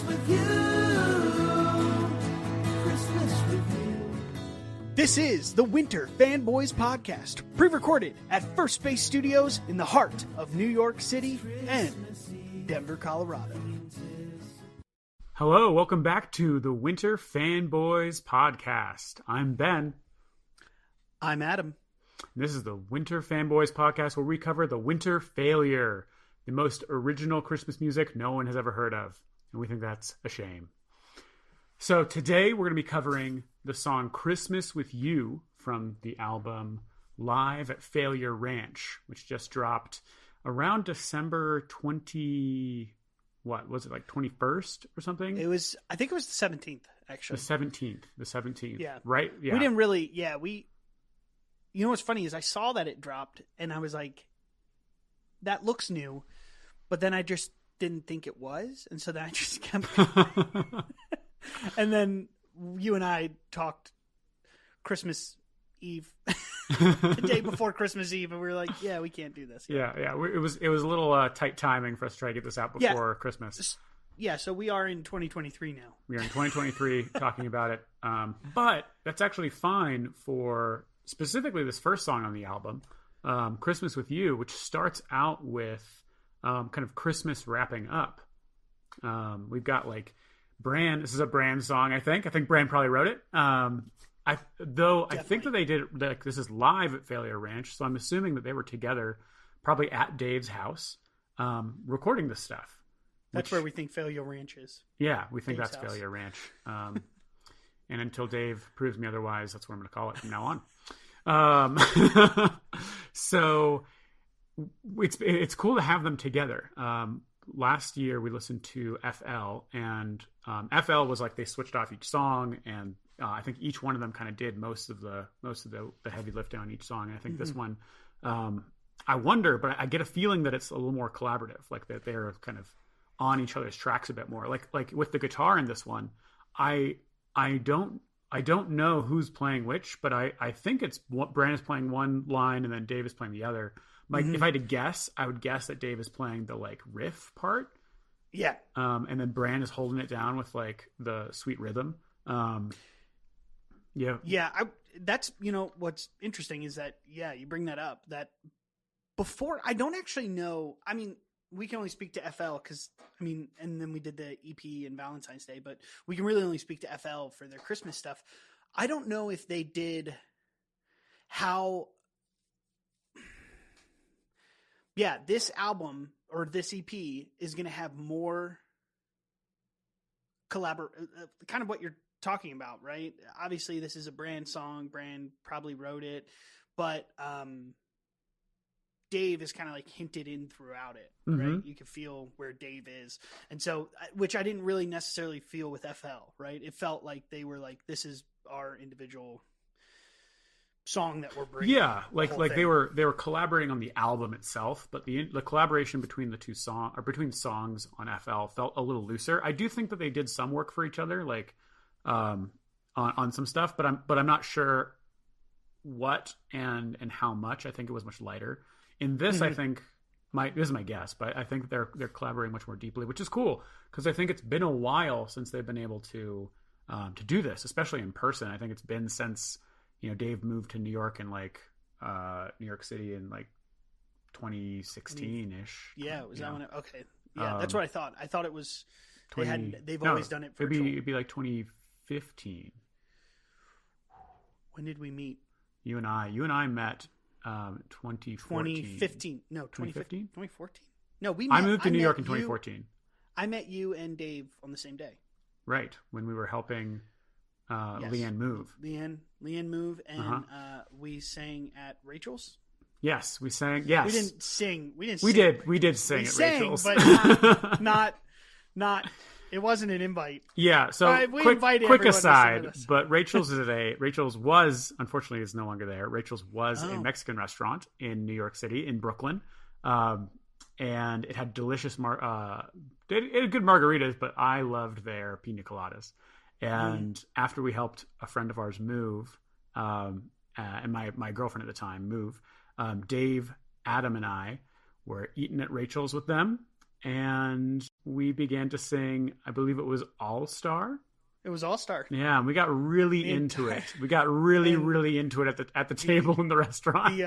with you. Christmas with you. This is the Winter Fanboys Podcast, pre-recorded at First Base Studios in the heart of New York City and Denver, Colorado. Hello, welcome back to the Winter Fanboys Podcast. I'm Ben. I'm Adam. This is the Winter Fanboys Podcast where we cover the winter failure, the most original Christmas music no one has ever heard of. And we think that's a shame. So today we're going to be covering the song Christmas with You from the album Live at Failure Ranch, which just dropped around December 20... What was it, like 21st or something? I think it was the 17th, actually. The 17th. Yeah. Right? Yeah. We didn't really, you know what's funny is I saw that it dropped and I was like, that looks new. But then I just didn't think it was. And so then I just kept and then you and I talked Christmas Eve, the day before Christmas Eve, and we were like, yeah, we can't do this yet. Yeah. It was a little tight timing for us to try to get this out before Christmas. Yeah, so we are in 2023 now. We are in 2023 talking about it. But that's actually fine for specifically this first song on the album, Christmas with You, which starts out with kind of Christmas wrapping up. We've got like Brand. This is a Brand song, I think. I think Brand probably wrote it. I think that they did, like, this is live at Failure Ranch, so I'm assuming that they were together, probably at Dave's house, recording this stuff. That's where we think Failure Ranch is. Yeah, we think Dave's that's house. Failure Ranch. And until Dave proves me otherwise, that's what I'm going to call it from now on. So it's cool to have them together. Last year we listened to FL, and FL was like they switched off each song, and I think each one of them kind of did most of the heavy lifting on each song. And I think this one, I wonder, but I get a feeling that it's a little more collaborative, like that they're kind of on each other's tracks a bit more. Like with the guitar in this one, I don't know who's playing which, but I think it's Brand is playing one line and then Dave is playing the other. Like if I had to guess, I would guess that Dave is playing the like riff part. Yeah. And then Brand is holding it down with like the sweet rhythm. Yeah. Yeah. That's, what's interesting is that, you bring that up, that before, I don't actually know. I mean, we can only speak to FL because, and then we did the EP and Valentine's Day, but we can really only speak to FL for their Christmas stuff. I don't know if they did this album or this EP is going to have more kind of what you're talking about, right? Obviously this is a Brand song. Brand probably wrote it, but, Dave is kind of like hinted in throughout it, right? You can feel where Dave is. And so, which I didn't really necessarily feel with FL, right? It felt like they were like, this is our individual song that we're bringing. Yeah. Like they were collaborating on the album itself, but the collaboration between the two between songs on FL felt a little looser. I do think that they did some work for each other, like, on some stuff, but I'm not sure what and how much. I think it was much lighter. In this, I think this is my guess, but I think they're collaborating much more deeply, which is cool because I think it's been a while since they've been able to do this, especially in person. I think it's been since Dave moved to New York in like New York City in like 2016 ish. Yeah, was that when? Okay, yeah, that's what I thought. I thought it was they've always done it. It'd be like 2015. When did we meet? You and I met. 2015. No, 2015? 2014? No, I moved to New York in 2014. I met you and Dave on the same day. Right. When we were helping Leanne move. Leanne move, and we sang at Rachel's. Yes, we sang. Yes. We didn't sing. We did sing at Rachel's. But not it wasn't an invite. Yeah, so quick aside, but Rachel's was, unfortunately, is no longer there. Rachel's was a Mexican restaurant in New York City, in Brooklyn, and it had delicious it had good margaritas, but I loved their pina coladas. And after we helped a friend of ours move, and my girlfriend at the time move, Dave, Adam, and I were eating at Rachel's with them. And we we began to sing, I believe it was All Star. It was All Star. Yeah, and we got really into it. We got really into it at the table in the restaurant.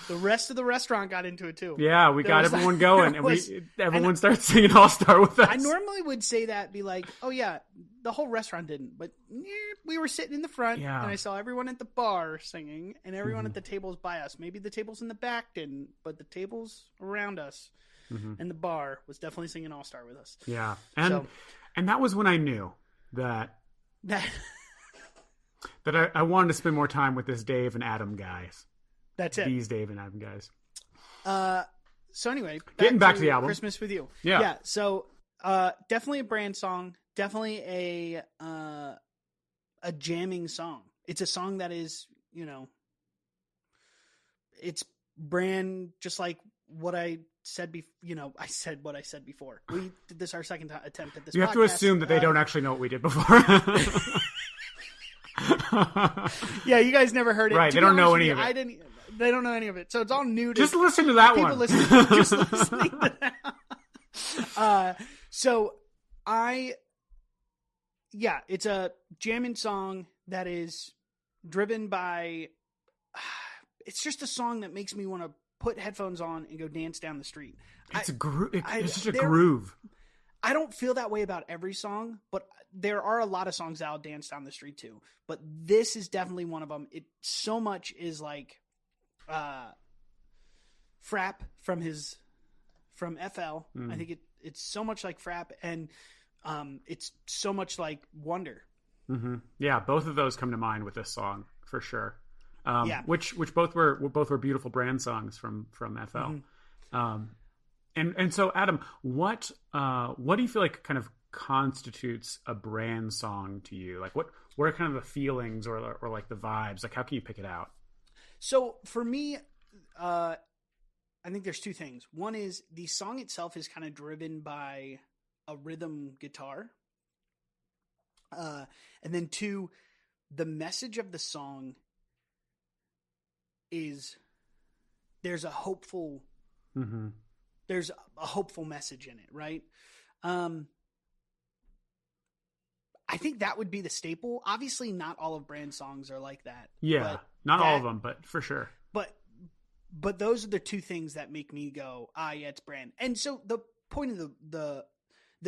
The rest of the restaurant got into it too. Yeah, we got everyone going, and everyone started singing All Star with us. I normally would say that, be like, oh yeah, the whole restaurant didn't, but we were sitting in the front, and I saw everyone at the bar singing, and everyone at the tables by us. Maybe the tables in the back didn't, but the tables around us and the bar was definitely singing All Star with us. Yeah, and that was when I knew that I wanted to spend more time with this Dave and Adam guys. That's it. These Dave and Adam guys. So anyway, getting back to the album, Christmas with You. Yeah. So definitely a brand song. Definitely a jamming song. It's a song that is, it's brand, just like what I said. I said what I said before. We did this our second attempt at this. You have to assume that they don't actually know what we did before. Yeah, you guys never heard it. Right? They don't know any of it. They don't know any of it, so it's all new to just listen to that people one. Just listening to that. It's a jamming song that is driven by. It's just a song that makes me want to put headphones on and go dance down the street. It's just a groove. I don't feel that way about every song, but there are a lot of songs that I'll dance down the street to. But this is definitely one of them. It so much is like Frapp from FL. I think it's so much like Frapp, and it's so much like Wonder. Mm-hmm. Yeah, both of those come to mind with this song for sure. Which both were beautiful brand songs from FL. Mm-hmm. And so, Adam, what do you feel like kind of constitutes a brand song to you? Like, what are kind of the feelings or like the vibes? Like, how can you pick it out? So for me, I think there's two things. One is the song itself is kind of driven by a rhythm guitar. And then two, the message of the song is there's a hopeful message in it, right? I think that would be the staple. Obviously, not all of Brand's songs are like that. Yeah, not all of them, but for sure. But those are the two things that make me go, yeah, it's Brand. And so the point of the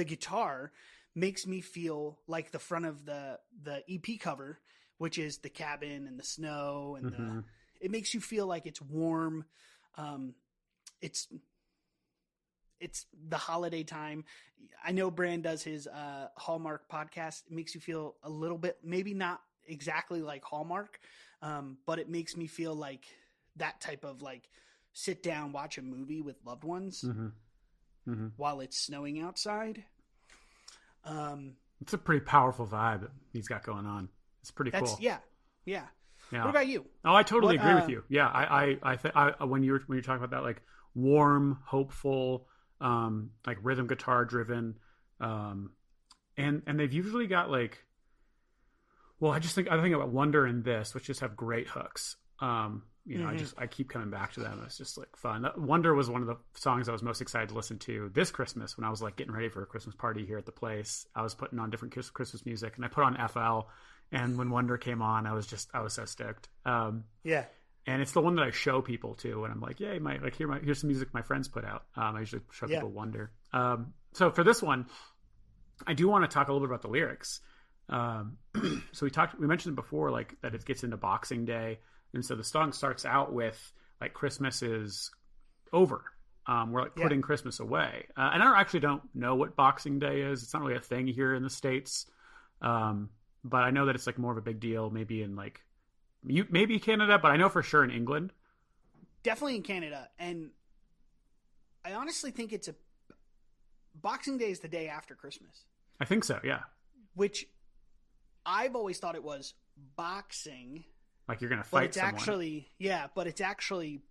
guitar makes me feel like the front of the EP cover, which is the cabin and the snow, and it makes you feel like it's warm. It's the holiday time. I know Brand does his Hallmark podcast. It makes you feel a little bit, maybe not exactly like Hallmark, but it makes me feel like that type of like sit down, watch a movie with loved ones while it's snowing outside. It's a pretty powerful vibe that he's got going on. It's pretty cool. Yeah. What about you? Oh, I totally agree with you. Yeah, I when you're talking about that, like warm, hopeful, like rhythm guitar driven, and they've usually got like, well, I think about Wonder and this, which just have great hooks. I keep coming back to them. It's just like fun. Wonder was one of the songs I was most excited to listen to this Christmas when I was like getting ready for a Christmas party here at the place. I was putting on different Christmas music, and I put on FL. And when Wonder came on, I was so stoked. Yeah. And it's the one that I show people too, and I'm like, "Yay, here's some music my friends put out." I usually show people Wonder. So for this one, I do want to talk a little bit about the lyrics. So we mentioned it before, like that it gets into Boxing Day, and so the song starts out with like Christmas is over. We're like putting Christmas away, and I don't know what Boxing Day is. It's not really a thing here in the States, but I know that it's like more of a big deal, maybe in like. Maybe Canada, but I know for sure in England. Definitely in Canada. And I honestly think Boxing Day is the day after Christmas. I think so, yeah. Which I've always thought it was boxing. Like you're going to fight someone. But it's actually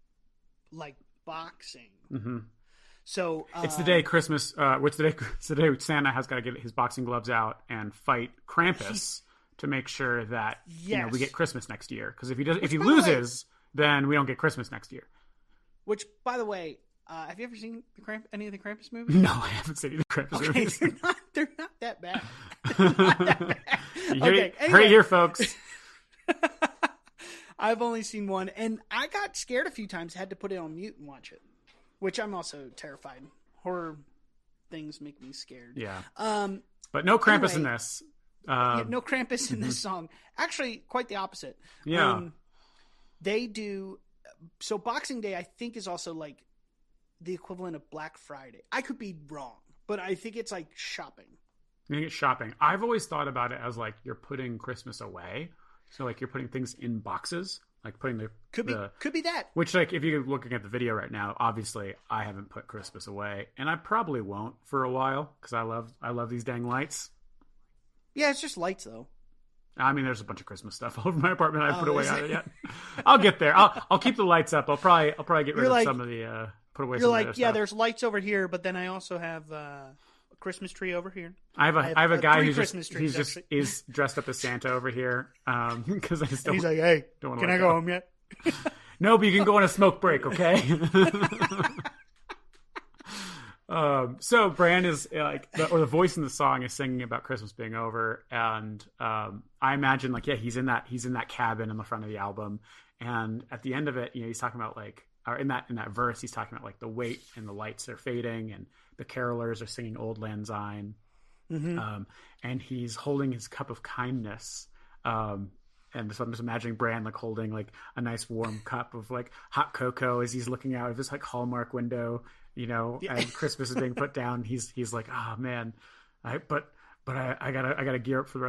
like boxing. Mm-hmm. So it's the day Christmas, it's the day Santa has got to get his boxing gloves out and fight Krampus. To make sure that we get Christmas next year, because if he loses, then we don't get Christmas next year. Which, by the way, have you ever seen any of the Krampus movies? No, I haven't seen any Krampus Okay, movies. they're not that bad. They're not that bad. Okay, Heard it here, folks. I've only seen one, and I got scared a few times. Had to put it on mute and watch it, which I'm also terrified. Horror things make me scared. Yeah. But no Krampus anyway, in this. No Krampus in this song. Actually, quite the opposite. Yeah. They do. So Boxing Day, I think, is also like the equivalent of Black Friday. I could be wrong, but I think it's like shopping. I think it's shopping. I've always thought about it as like you're putting Christmas away. So like you're putting things in boxes, like putting could be that. Which, like, if you're looking at the video right now, obviously I haven't put Christmas away, and I probably won't for a while because I love these dang lights. Yeah, it's just lights though. I mean, there's a bunch of Christmas stuff all over my apartment I haven't put away either yet. I'll get there. I'll keep the lights up. I'll probably get rid of some of the put away. You're some like, of the yeah, stuff. the's lights over here, but then I also have a Christmas tree over here. I have a guy who's is dressed up as Santa over here because I just don't. He's like, hey, don't can I go home yet? No, but you can go on a smoke break, okay? So Bran is like, the voice in the song is singing about Christmas being over, and I imagine like, yeah, he's in that cabin in the front of the album, and at the end of it, he's talking about like, or in that verse, he's talking about like the weight and the lights are fading, and the carolers are singing Old Lang Syne, and he's holding his cup of kindness. And so I'm just imagining Bran like holding like a nice warm cup of like hot cocoa as he's looking out of his like Hallmark window, and Christmas is being put down. He's like, oh man, but I gotta gear up for the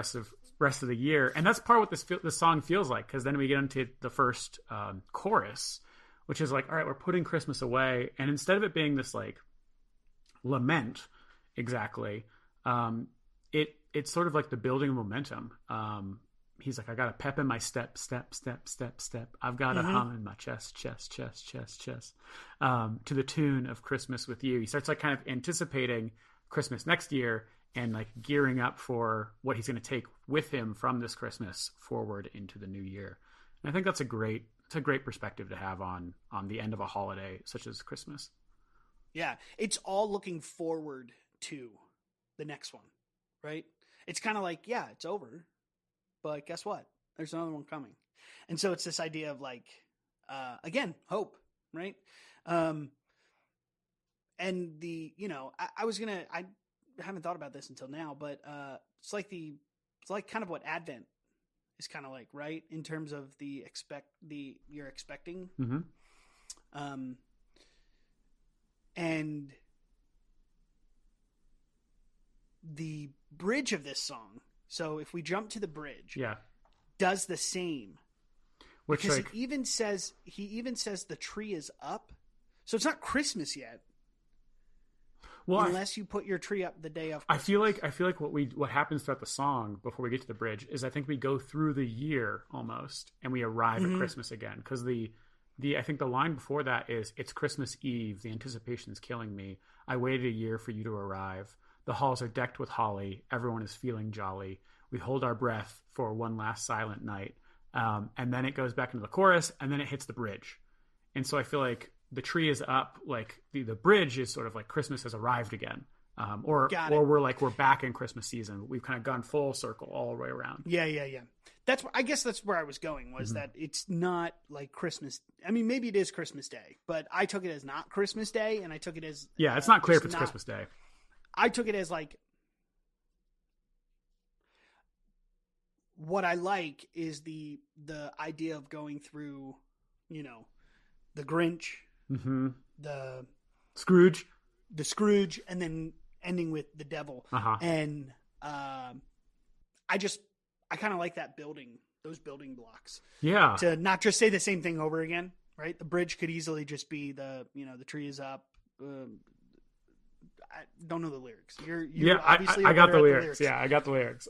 rest of the year. And that's part of what this song feels like, because then we get into the first chorus, which is like, all right, we're putting Christmas away, and instead of it being this like lament exactly, it's sort of like the building of momentum. He's like, I got a pep in my step. I've got a hum in my chest. To the tune of Christmas with You. He starts like kind of anticipating Christmas next year and like gearing up for what he's going to take with him from this Christmas forward into the new year. And I think that's a great perspective to have on the end of a holiday such as Christmas. Yeah, it's all looking forward to the next one, right? It's kind of like, yeah, it's over. But guess what? There's another one coming. And so it's this idea of like, again, hope, right? And I haven't thought about this until now, but it's like kind of what Advent is kind of like, right? In terms of you're expecting. Mm-hmm. And the bridge of this song, so if we jump to the bridge, does the same. Which because like, he even says the tree is up. So it's not Christmas yet. Well, unless you put your tree up the day of Christmas. I feel like what happens throughout the song before we get to the bridge is I think we go through the year almost and we arrive at Christmas again, because I think the line before that is, it's Christmas Eve, the anticipation's killing me. I waited a year for you to arrive. The halls are decked with holly. Everyone is feeling jolly. We hold our breath for one last silent night. And then it goes back into the chorus, and then it hits the bridge. And so I feel like the tree is up, like the bridge is sort of like Christmas has arrived again. Or we're back in Christmas season. We've kind of gone full circle all the way around. Yeah. I guess that's where I was going, was that it's not like Christmas. I mean, maybe it is Christmas Day, but I took it as not Christmas Day, and I took it as it's not clear if it's Christmas Day. I took it as like, what I like is the idea of going through, the Grinch, the Scrooge, and then ending with the devil. And I kind of like that those building blocks. Yeah. To not just say the same thing over again, right? The bridge could easily just be the tree is up. I don't know the lyrics. I got the lyrics. Yeah, I got the lyrics.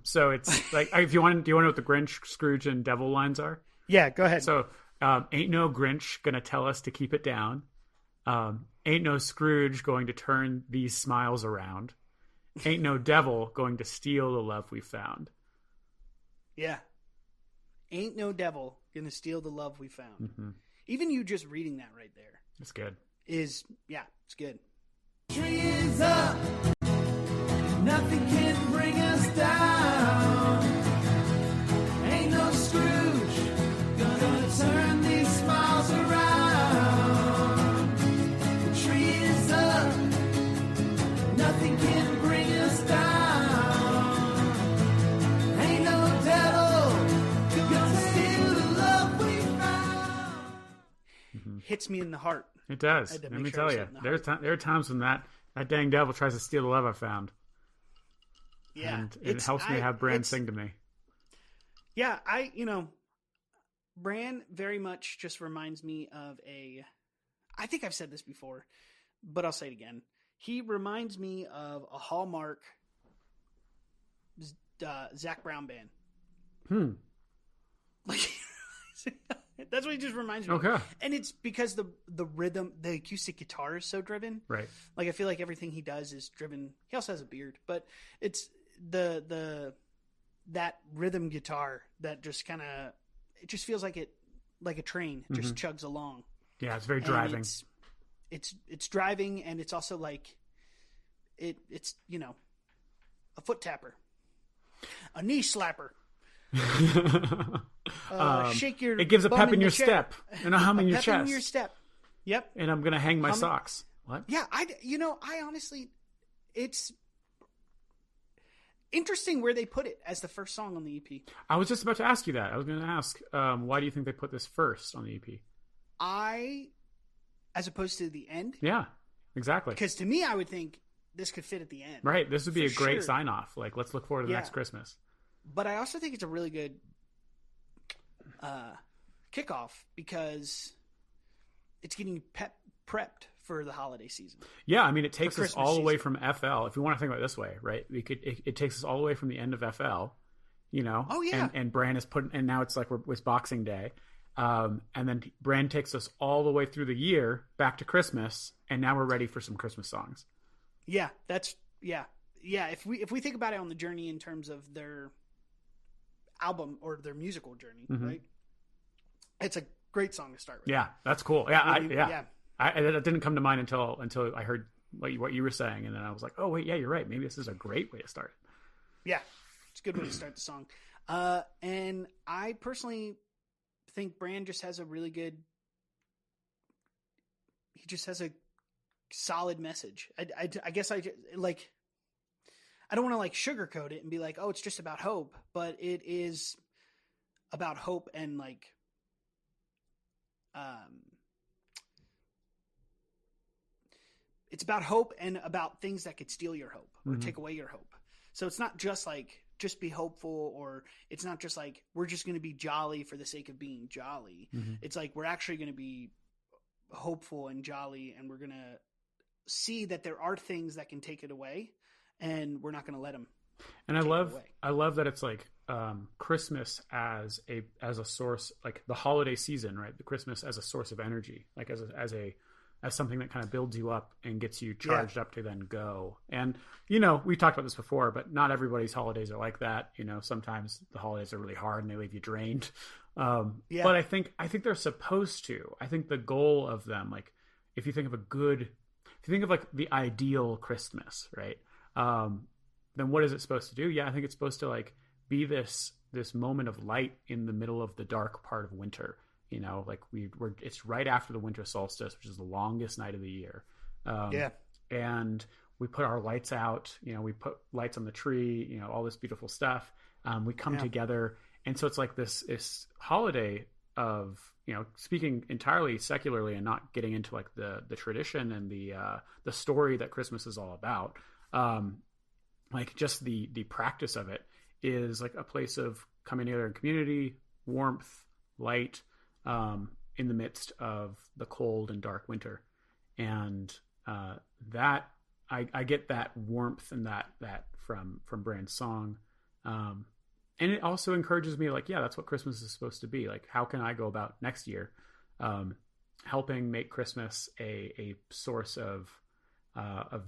So it's like, do you want to know what the Grinch, Scrooge, and Devil lines are? Yeah, go ahead. So, ain't no Grinch gonna tell us to keep it down. Ain't no Scrooge going to turn these smiles around. Ain't no devil going to steal the love we found. Yeah. Ain't no devil gonna steal the love we found. Even you just reading that right there. It's good. is, yeah, it's good. Tree is up, nothing can bring us down. Ain't no Scrooge gonna turn these smiles around. The tree is up, nothing can bring us down. Ain't no devil gonna steal the love we found. Hits me in the heart. It does. I had to Let make me sure I tell said you, it in the there are times when that dang devil tries to steal the love I found. Yeah. And it helps me have Bran sing to me. Yeah, Bran very much just reminds me of I think I've said this before, but I'll say it again. He reminds me of a Hallmark Zach Brown band. Like, that's what he just reminds me of. Okay. And it's because the rhythm, the acoustic guitar is so driven. Right. Like, I feel like everything he does is driven. He also has a beard, but it's that rhythm guitar that just kind of, it just feels like a train. It just chugs along. Yeah, it's very And driving. It's driving, and it's also like it's a foot tapper, a knee slapper. Shake your. It gives a bum pep in your chair. step and a hum in your Pep chest. in your step. Yep. And I'm gonna hang my socks. What? Yeah, I honestly, it's interesting where they put it as the first song on the EP. I was just about to ask you that. I was going to ask, why do you think they put this first on the EP? As opposed to the end. Yeah, exactly. Because to me, I would think this could fit at the end. Right. This would be a For great sure. sign off. Like, let's look forward to next Christmas. But I also think it's a really good kickoff because it's getting prepped for the holiday season. Yeah, I mean, it takes us Christmas all the way season. from FL. If you want to think about it this way, right? It takes us all the way from the end of FL, Oh, yeah. And Bran is and now it's like it's Boxing Day. And then Bran takes us all the way through the year back to Christmas, and now we're ready for some Christmas songs. Yeah, yeah. If we think about it on the journey in terms of their album or their musical journey, right? It's a great song to start with. Yeah, that's cool. Yeah, Really, that didn't come to mind until I heard what you were saying, and then I was like, oh wait, yeah, you're right. Maybe this is a great way to start. Yeah, it's a good way to start the song. And I personally think Bran just has a really good. He just has a solid message. I guess I don't want to like sugarcoat it and be like, oh, it's just about hope, but it is about hope and like, it's about hope and about things that could steal your hope or take away your hope. So it's not just like, just be hopeful, or it's not just like, we're just going to be jolly for the sake of being jolly. It's like, we're actually going to be hopeful and jolly, and we're going to see that there are things that can take it away, and we're not going to let them. And I love that it's like Christmas as a source, like the holiday season, right? The Christmas as a source of energy, like as something that kind of builds you up and gets you charged up to then go. And we talked about this before, but not everybody's holidays are like that. Sometimes the holidays are really hard and they leave you drained. But I think they're supposed to. I think the goal of them, like if you think of like the ideal Christmas, right? Then what is it supposed to do? Yeah, I think it's supposed to like be this moment of light in the middle of the dark part of winter. Like it's right after the winter solstice, which is the longest night of the year. And we put our lights out, we put lights on the tree, all this beautiful stuff. We come together. And so it's like this holiday of, speaking entirely secularly and not getting into like the tradition and the story that Christmas is all about. Like just the practice of it is like a place of coming together in community, warmth, light, in the midst of the cold and dark winter. And that I get that warmth and that from Bran's song. And it also encourages me, like, yeah, that's what Christmas is supposed to be. Like, how can I go about next year helping make Christmas a source of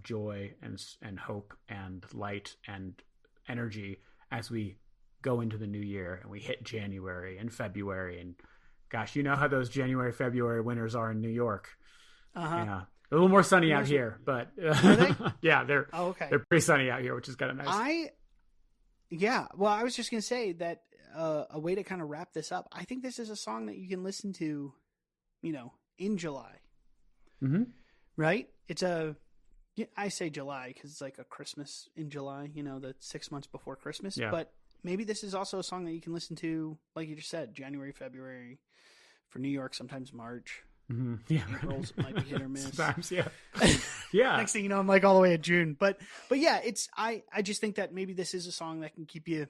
joy and hope and light and energy as we go into the new year and we hit January and February. And gosh, you know how those January, February winters are in New York. Yeah, a little more sunny out here, but they? yeah, they're okay. they're pretty sunny out here, which is kind of nice. Well, I was just gonna say that a way to kind of wrap this up. I think this is a song that you can listen to, in July. Mm-hmm. Right? I say July because it's like a Christmas in July. The 6 months before Christmas. Yeah. But maybe this is also a song that you can listen to, like you just said, January, February, for New York, sometimes March. Mm-hmm. Yeah, April's might be hit or miss. Sometimes, yeah, yeah. Next thing you know, I'm like all the way at June. But yeah, I just think that maybe this is a song that can keep you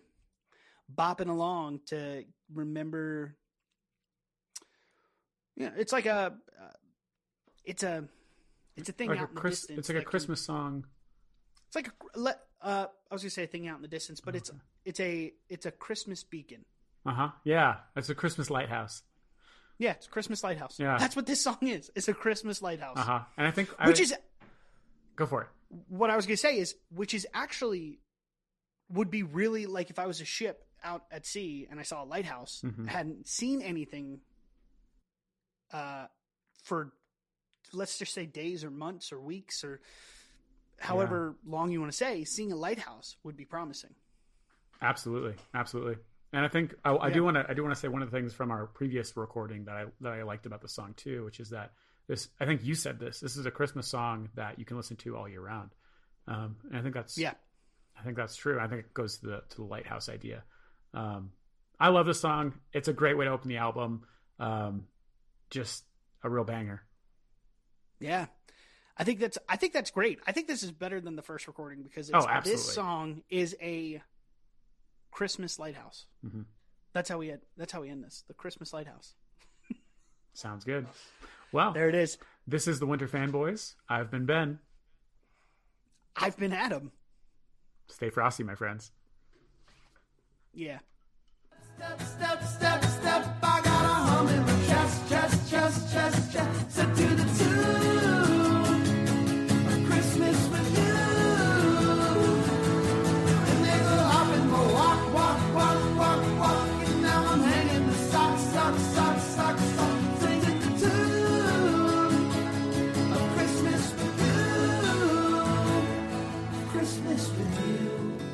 bopping along to remember. It's like it's a thing like out in the distance. It's like a Christmas song. It's like I was gonna say a thing out in the distance, but it's a Christmas beacon. Yeah, it's a Christmas lighthouse. Yeah, it's a Christmas lighthouse. Yeah, that's what this song is. It's a Christmas lighthouse. And I think go for it. What I was gonna say is, which is actually would be really like if I was a ship out at sea and I saw a lighthouse, hadn't seen anything, for let's just say days or months or weeks or however long you want to say, seeing a lighthouse would be promising. Absolutely. And I think I do want to say one of the things from our previous recording that I liked about the song too, which is that I think you said this is a Christmas song that you can listen to all year round. And I think that's true. I think it goes to the lighthouse idea. I love this song. It's a great way to open the album. Just a real banger. Yeah. I think that's great. I think this is better than the first recording because this song is a Christmas lighthouse. Mm-hmm. That's how we end this. The Christmas lighthouse. Sounds good. Well, there it is. This is the Winter Fanboys. I've been Ben. I've been Adam. Stay frosty, my friends. Yeah. Step, step, step, step. I got a hum in my chest, chest, chest, chest, chest. So to the tune of Christmas with you. And they go hop and go walk, walk, walk, walk, walk. And now I'm hanging the sock, sock, sock, sock, sock. Singing the tune of Christmas with you. Christmas with you.